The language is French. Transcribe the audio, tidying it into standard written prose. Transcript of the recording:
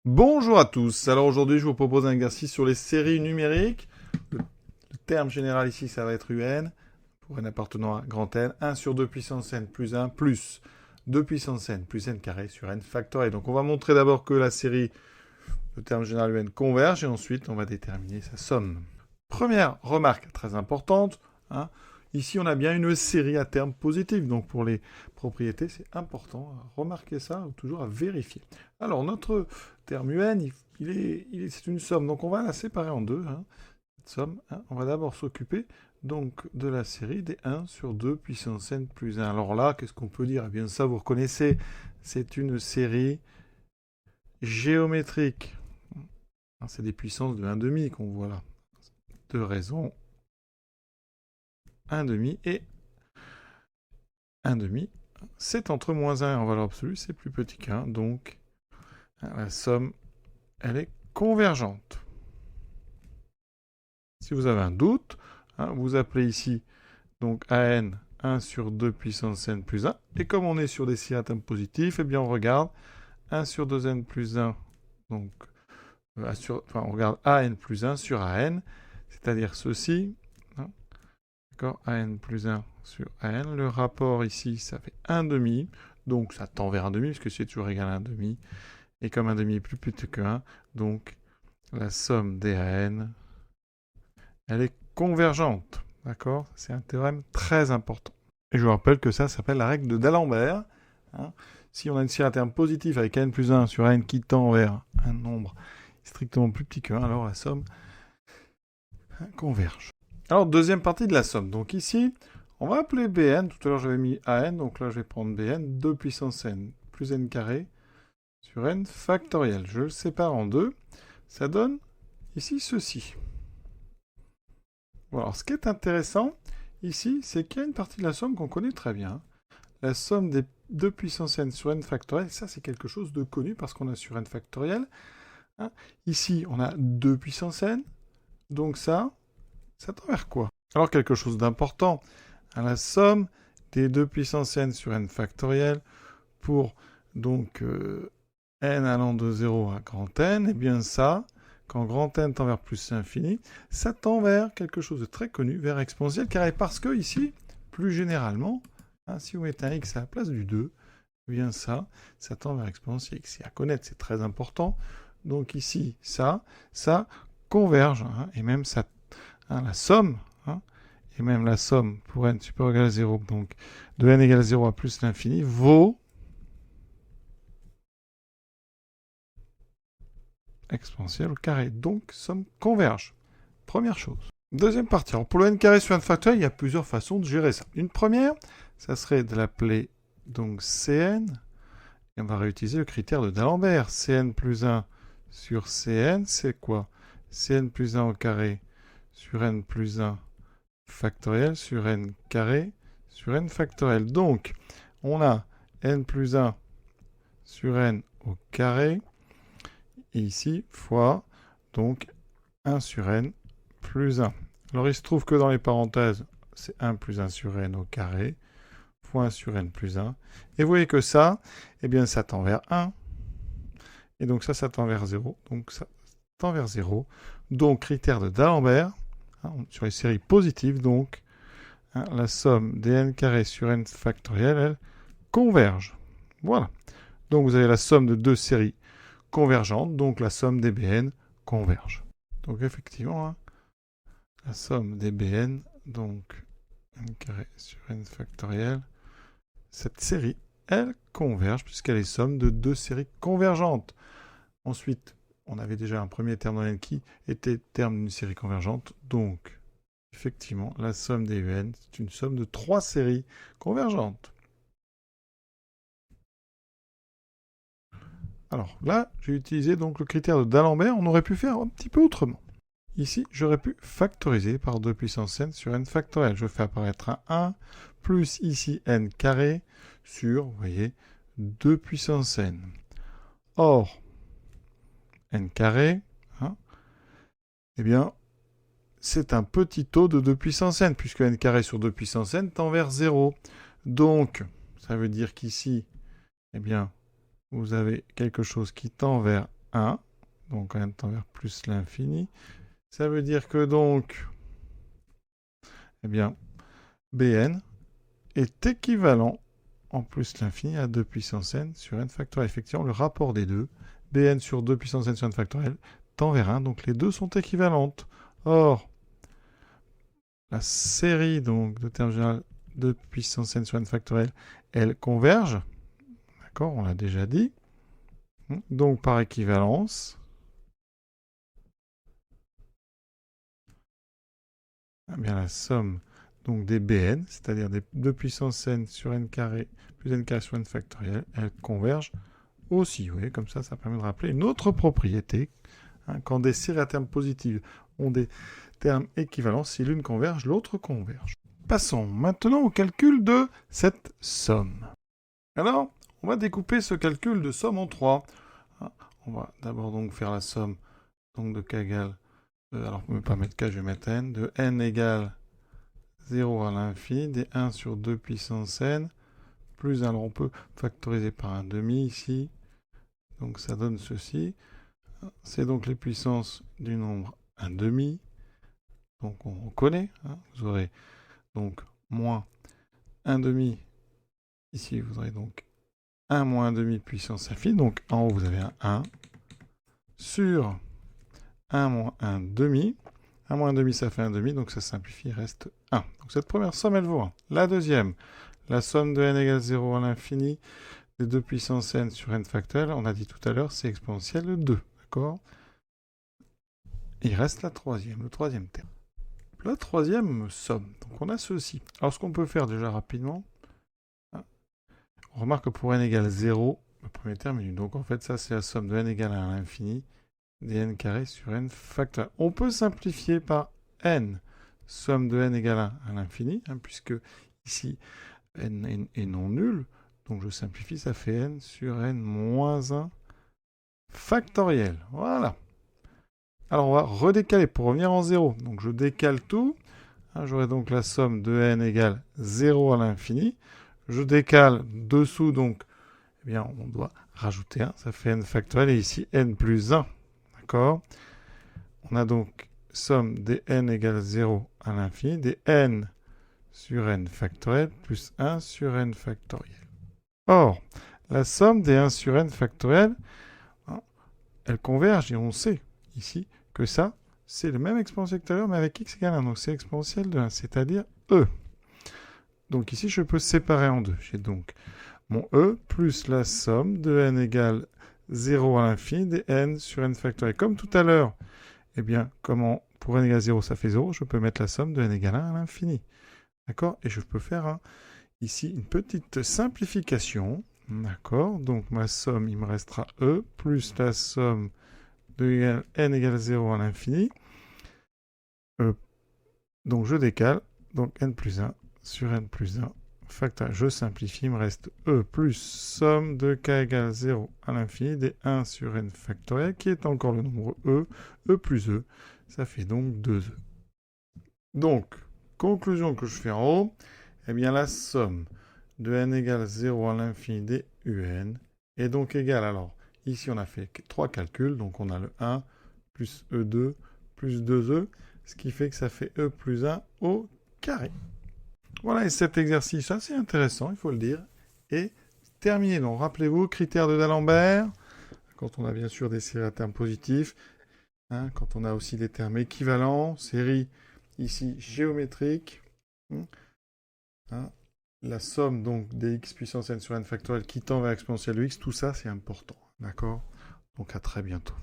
Bonjour à tous. Alors aujourd'hui, je vous propose un exercice sur les séries numériques. Le terme général ici, ça va être UN, pour n appartenant à grand N. 1 sur 2 puissance n plus 1 plus 2 puissance n plus n carré sur n factoriel. Donc on va montrer d'abord que la série, le terme général UN, converge et ensuite on va déterminer sa somme. Première remarque très importante, ici on a bien une série à terme positif, donc pour les propriétés c'est important à remarquer ça, ou toujours à vérifier. Alors notre terme UN, c'est une somme, donc on va la séparer en deux, cette somme. On va d'abord s'occuper donc de la série des 1 sur 2 puissance n plus 1. Alors là, qu'est-ce qu'on peut dire? Eh bien ça vous reconnaissez, c'est une série géométrique. C'est des puissances de 1,5 qu'on voit là. Deux raisons. 1,5 et 1,5. C'est entre moins 1 en valeur absolue, c'est plus petit qu'1. Donc, la somme, elle est convergente. Si vous avez un doute, vous appelez ici donc AN 1 sur 2 puissance n plus 1. Et comme on est sur des séries à terme positifs, eh bien on regarde 1 sur 2n plus 1. Donc, on regarde AN plus 1 sur AN, c'est-à-dire ceci. D'accord, AN plus 1 sur AN. Le rapport ici, ça fait 1,5. Donc ça tend vers 1,5 puisque c'est toujours égal à 1,5. Et comme 1,5 est plus petit que 1, donc la somme des AN, elle est convergente. D'accord? C'est un théorème très important. Et je vous rappelle que ça s'appelle la règle de D'Alembert. Si on a une série à terme positif avec AN plus 1 sur AN qui tend vers un nombre strictement plus petit que 1, alors la somme converge. Alors, deuxième partie de la somme. Donc ici, on va appeler Bn. Tout à l'heure, j'avais mis An. Donc là, je vais prendre Bn. 2 puissance n plus n carré sur n factoriel. Je le sépare en deux. Ça donne ici ceci. Bon, alors, ce qui est intéressant ici, c'est qu'il y a une partie de la somme qu'on connaît très bien. La somme des 2 puissance n sur n factoriel. Ça, c'est quelque chose de connu parce qu'on a sur n factoriel. Ici, on a 2 puissance n. Donc ça tend vers quoi? Alors quelque chose d'important, la somme des 2 puissance n sur n factoriel pour donc n allant de 0 à grand N, et bien ça, quand grand N tend vers plus l'infini, ça tend vers quelque chose de très connu, vers exponentielle carré, parce que ici, plus généralement, si vous mettez un x à la place du 2, et bien ça tend vers exponentielle x. Et à connaître, c'est très important. Donc ici, ça converge, et même ça, la somme, et même la somme pour n supérieur ou égal à 0, donc de n égale à 0 à plus l'infini, vaut exponentielle au carré. Donc, somme converge. Première chose. Deuxième partie. Alors, pour le n carré sur n factoriel, il y a plusieurs façons de gérer ça. Une première, ça serait de l'appeler donc Cn, et on va réutiliser le critère de D'Alembert. Cn plus 1 sur Cn, c'est quoi? Cn plus 1 au carré sur n plus 1 factoriel sur n carré sur n factoriel. Donc, on a n plus 1 sur n au carré, et ici, fois, donc, 1 sur n plus 1. Alors, il se trouve que dans les parenthèses, c'est 1 plus 1 sur n au carré, fois 1 sur n plus 1. Et vous voyez que ça, eh bien, ça tend vers 1. Et donc, ça tend vers 0. Donc, ça tend vers 0. Donc, critère de D'Alembert, sur les séries positives, donc, la somme des n carré sur n factoriel, elle converge. Voilà. Donc vous avez la somme de deux séries convergentes, donc la somme des Bn converge. Donc effectivement, la somme des Bn, donc n carré sur n factoriel, cette série, elle converge puisqu'elle est somme de deux séries convergentes. Ensuite, on avait déjà un premier terme dans n qui était terme d'une série convergente, donc effectivement, la somme des UN, c'est une somme de trois séries convergentes. Alors là, j'ai utilisé donc le critère de D'Alembert. On aurait pu faire un petit peu autrement. Ici, j'aurais pu factoriser par 2 puissance n sur n factoriel. Je fais apparaître un 1 plus ici n carré sur, vous voyez, 2 puissance n. Or, n carré, eh bien, c'est un petit taux de 2 puissance n, puisque n carré sur 2 puissance n tend vers 0. Donc, ça veut dire qu'ici, eh bien, vous avez quelque chose qui tend vers 1. Donc n tend vers plus l'infini. Ça veut dire que donc, eh bien, Bn est équivalent en plus l'infini à 2 puissance n sur n factoriel. Effectivement, le rapport des deux, Bn sur 2 puissance n sur n factoriel, tend vers 1. Donc les deux sont équivalentes. Or, la série donc, de termes généraux 2 puissance n sur n factoriel, elles convergent. D'accord, on l'a déjà dit. Donc par équivalence, eh bien, la somme donc, des Bn, c'est-à-dire des 2 puissance n sur n carré plus n carré sur n factoriel, elles convergent aussi. Vous voyez, comme ça permet de rappeler une autre propriété. Quand des séries à termes positifs ont des termes équivalents, si l'une converge, l'autre converge. Passons maintenant au calcul de cette somme. Alors, on va découper ce calcul de somme en 3. On va d'abord donc faire la somme donc, de k égale, alors on ne peut pas mettre k, je vais mettre n, de n égale 0 à l'infini, des 1 sur 2 puissance n, plus 1. Alors on peut factoriser par un demi ici, donc ça donne ceci. C'est donc les puissances du nombre 1 demi. Donc on connaît, vous aurez donc moins 1 demi. Ici vous aurez donc 1 moins 1 demi puissance infinie. Donc en haut vous avez un 1 sur 1 moins 1 demi. 1 moins 1 demi ça fait 1 demi, donc ça simplifie, il reste 1. Donc cette première somme elle vaut 1. La deuxième, la somme de n égale 0 à l'infini des 2 puissance n sur n factoriel, on a dit tout à l'heure, c'est exponentielle de 2. D'accord? Il reste la troisième, le troisième terme. La troisième somme, donc on a ceci. Alors ce qu'on peut faire déjà rapidement, on remarque que pour n égale 0, le premier terme est nul. Donc en fait ça c'est la somme de n égale à l'infini des n carré sur n factoriel. On peut simplifier par n, somme de n égale 1 à l'infini, puisque ici n est non nul. Donc je simplifie, ça fait n sur n moins 1 factoriel. Voilà. Alors on va redécaler pour revenir en 0. Donc je décale tout. J'aurai donc la somme de n égale 0 à l'infini. Je décale dessous, donc eh bien, on doit rajouter 1. Ça fait n factoriel. Et ici, n plus 1. D'accord? On a donc somme des n égale 0 à l'infini, des n sur n factoriel plus 1 sur n factoriel. Or, la somme des 1 sur n factoriel, elle converge et on sait ici que ça, c'est le même exponentiel que tout à l'heure, mais avec x égale 1. Donc c'est exponentiel de 1, c'est-à-dire e. Donc ici, je peux séparer en deux. J'ai donc mon e plus la somme de n égale 0 à l'infini des n sur n factoriel. Comme tout à l'heure, eh bien, comment pour n égale 0, ça fait 0, je peux mettre la somme de n égale 1 à l'infini. D'accord? Et je peux faire ici une petite simplification. D'accord? Donc ma somme, il me restera e plus la somme de n égale 0 à l'infini. Donc je décale. Donc n plus 1 sur n plus 1 factoriel. Je simplifie, il me reste e plus somme de k égale 0 à l'infini des 1 sur n factoriel, qui est encore le nombre e plus e. Ça fait donc 2e. Donc, conclusion que je fais en haut, eh bien la somme de n égale 0 à l'infini des un est donc égale, alors ici on a fait 3 calculs, donc on a le 1 plus e2 plus 2e, ce qui fait que ça fait e plus 1 au carré. Voilà, et cet exercice assez intéressant, il faut le dire, est terminé. Donc rappelez-vous, critère de D'Alembert, quand on a bien sûr des séries à termes positifs, quand on a aussi des termes équivalents, séries ici géométriques, la somme donc des x puissance n sur n factoriel qui tend vers exponentielle de x, tout ça c'est important, d'accord? Donc à très bientôt.